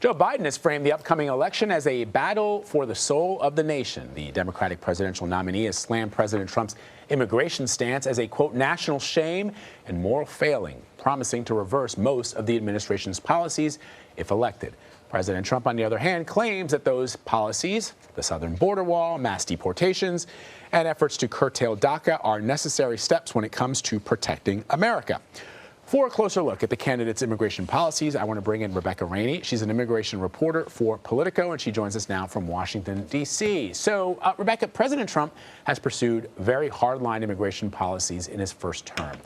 Joe Biden has framed the upcoming election as a battle for the soul of the nation. The Democratic presidential nominee has slammed President Trump's immigration stance as a, quote, national shame and moral failing, promising to reverse most of the administration's policies if elected. President Trump, on the other hand, claims that those policies, the southern border wall, mass deportations, and efforts to curtail DACA are necessary steps when it comes to protecting America. For a closer look at the candidate's immigration policies, I want to bring in Rebecca Rainey. She's an immigration reporter for Politico, and she joins us now from Washington, D.C. So, Rebecca, President Trump has pursued very hardline immigration policies in his first term.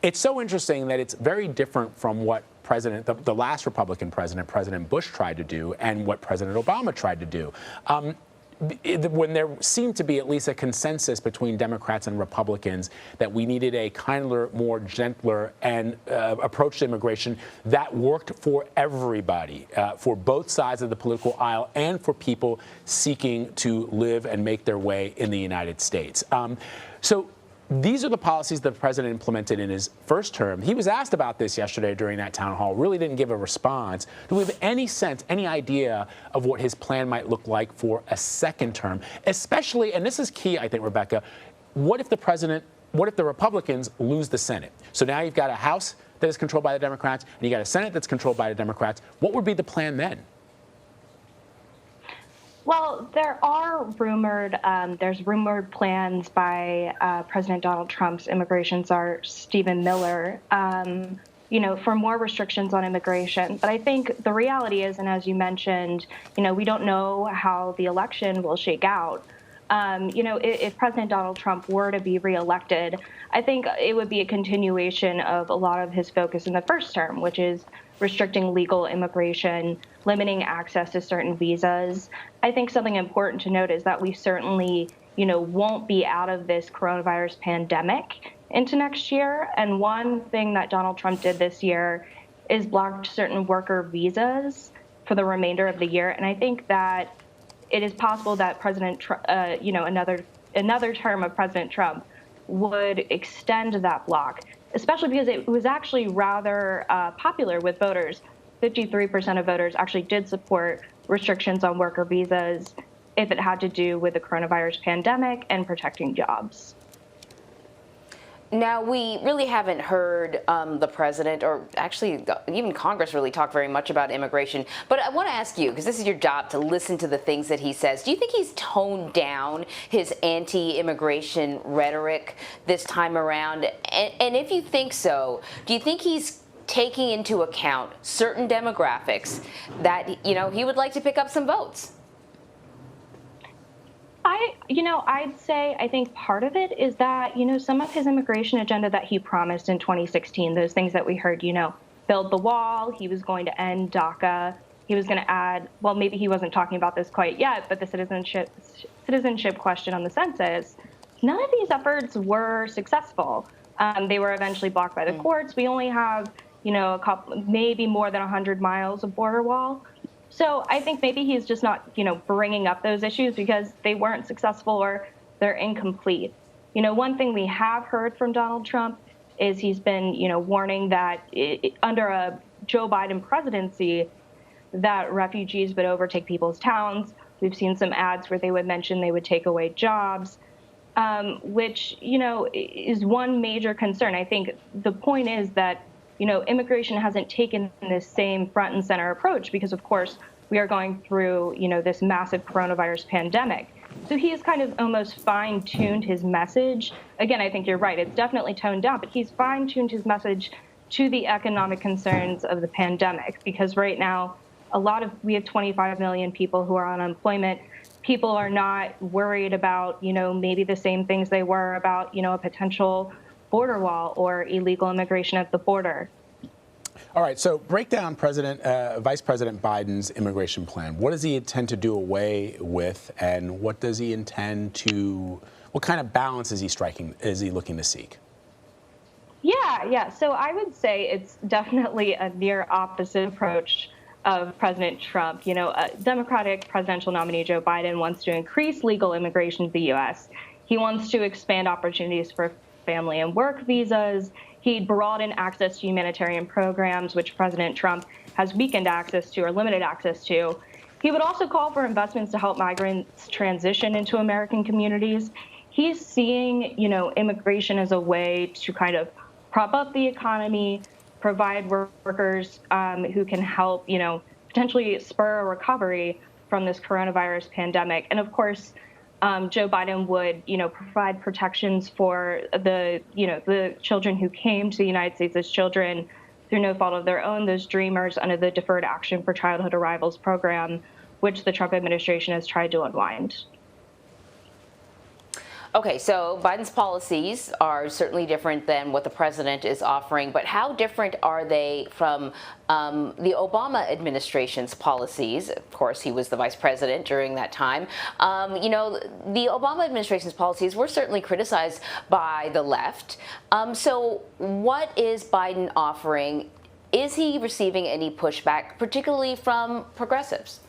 It's so interesting that it's very different from what the last Republican president, President Bush, tried to do and what President Obama tried to do. When there seemed to be at least a consensus between Democrats and Republicans that we needed a kinder, more gentler and approach to immigration that worked for everybody, for both sides of the political aisle and for people seeking to live and make their way in the United States. So these are the policies the president implemented in his first term. He was asked about this yesterday during that town hall, really didn't give a response. Do we have any sense, any idea of what his plan might look like for a second term? Especially, and this is key, I think, Rebecca, what if the Republicans lose the Senate? So now you've got a House that is controlled by the Democrats, and you got a Senate that's controlled by the Democrats. What would be the plan then? Well, there's rumored plans by President Donald Trump's immigration czar, Stephen Miller, for more restrictions on immigration. But I think the reality is, and as you mentioned, we don't know how the election will shake out. If President Donald Trump were to be reelected, I think it would be a continuation of a lot of his focus in the first term, which is restricting legal immigration, limiting access to certain visas. I think something important to note is that we certainly, won't be out of this coronavirus pandemic into next year. And one thing that Donald Trump did this year is blocked certain worker visas for the remainder of the year. And I think that it is possible that President Trump, another term of President Trump would extend that block, especially because it was actually rather popular with voters. 53% of voters actually did support restrictions on worker visas if it had to do with the coronavirus pandemic and protecting jobs. Now, we really haven't heard the president, or actually even Congress, really talk very much about immigration. But I want to ask you, because this is your job to listen to the things that he says, do you think he's toned down his anti-immigration rhetoric this time around? And if you think so, do you think he's taking into account certain demographics that, he would like to pick up some votes? I'd say I think part of it is that, some of his immigration agenda that he promised in 2016, those things that we heard, build the wall, he was going to end DACA, he was going to add, well, maybe he wasn't talking about this quite yet, but the citizenship question on the census, none of these efforts were successful. They were eventually blocked by the courts. We only have, a couple, maybe more than 100 miles of border wall. So I think maybe he's just not, bringing up those issues because they weren't successful or they're incomplete. One thing we have heard from Donald Trump is he's been, warning that under a Joe Biden presidency, that refugees would overtake people's towns. We've seen some ads where they would mention they would take away jobs, which, is one major concern. I think the point is that immigration hasn't taken this same front and center approach because, of course, we are going through, this massive coronavirus pandemic. So he has kind of almost fine-tuned his message. Again, I think you're right. It's definitely toned down, but he's fine-tuned his message to the economic concerns of the pandemic because right now, we have 25 million people who are on unemployment. People are not worried about, maybe the same things they were about, a potential border wall or illegal immigration at the border. All right, so break down Vice President Biden's immigration plan. What does he intend to do away with, and what does he intend to, what kind of balance is he looking to seek? Yeah. So I would say it's definitely a near opposite approach of President Trump. A Democratic presidential nominee Joe Biden wants to increase legal immigration to the U.S. He wants to expand opportunities for family and work visas. He'd broaden access to humanitarian programs, which President Trump has weakened access to or limited access to. He would also call for investments to help migrants transition into American communities. He's seeing, immigration as a way to kind of prop up the economy, provide workers who can help, potentially spur a recovery from this coronavirus pandemic. And of course, Joe Biden would, provide protections for the children who came to the United States as children through no fault of their own, those dreamers under the Deferred Action for Childhood Arrivals program, which the Trump administration has tried to unwind. Okay, so Biden's policies are certainly different than what the president is offering, but how different are they from the Obama administration's policies? Of course, he was the vice president during that time. The Obama administration's policies were certainly criticized by the left. So what is Biden offering? Is he receiving any pushback, particularly from progressives?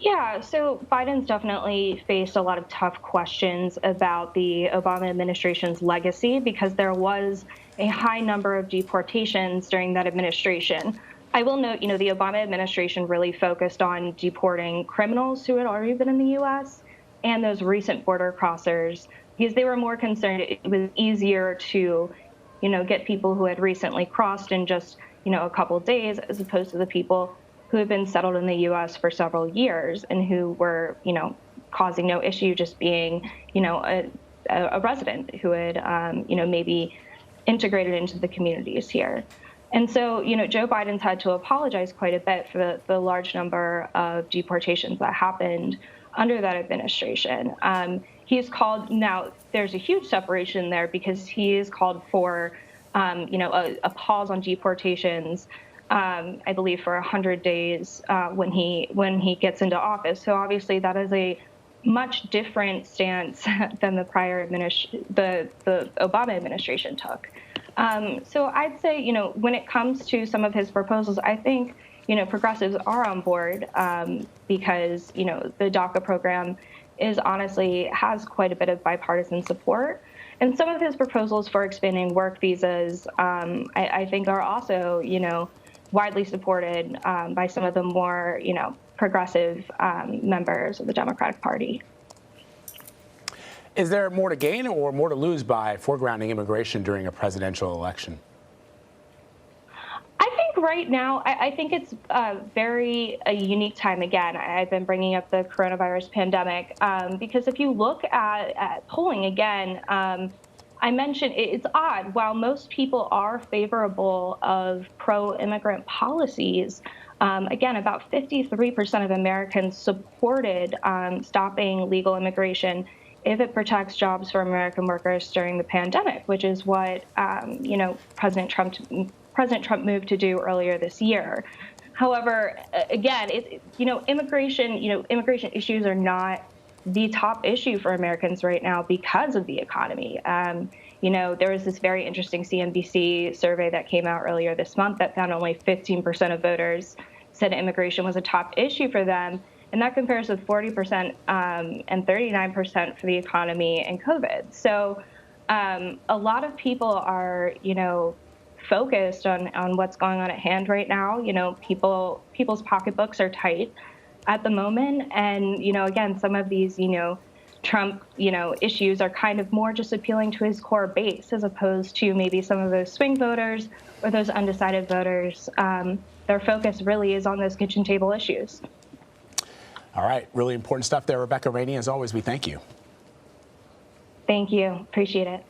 Yeah, so Biden's definitely faced a lot of tough questions about the Obama administration's legacy because there was a high number of deportations during that administration. I will note, the Obama administration really focused on deporting criminals who had already been in the U.S. and those recent border crossers because they were more concerned it was easier to, get people who had recently crossed in just, a couple of days as opposed to the people who had been settled in the U.S. for several years and who were, causing no issue just being, a resident who had, maybe integrated into the communities here. And so, Joe Biden's had to apologize quite a bit for the large number of deportations that happened under that administration. He's called, now there's a huge separation there because he has called for, a pause on deportations I believe for 100 days when he gets into office. So obviously that is a much different stance than the prior the Obama administration took. So I'd say, when it comes to some of his proposals, I think, progressives are on board because, the DACA program has quite a bit of bipartisan support. And some of his proposals for expanding work visas, I think are also, widely supported by some of the more, progressive members of the Democratic Party. Is there more to gain or more to lose by foregrounding immigration during a presidential election? I think right now, I think it's a unique time again. I've been bringing up the coronavirus pandemic because if you look at polling again, I mentioned it's odd. While most people are favorable of pro-immigrant policies, again, about 53% of Americans supported stopping legal immigration if it protects jobs for American workers during the pandemic, which is what President Trump moved to do earlier this year. However, again, immigration issues are not the top issue for Americans right now because of the economy. There was this very interesting CNBC survey that came out earlier this month that found only 15% of voters said immigration was a top issue for them. And that compares with 40% and 39% for the economy and COVID. So a lot of people are, focused on what's going on at hand right now. People's pocketbooks are tight at the moment. And, again, some of these, Trump, issues are kind of more just appealing to his core base as opposed to maybe some of those swing voters or those undecided voters. Their focus really is on those kitchen table issues. All right. Really important stuff there, Rebecca Rainey. As always, we thank you. Thank you. Appreciate it.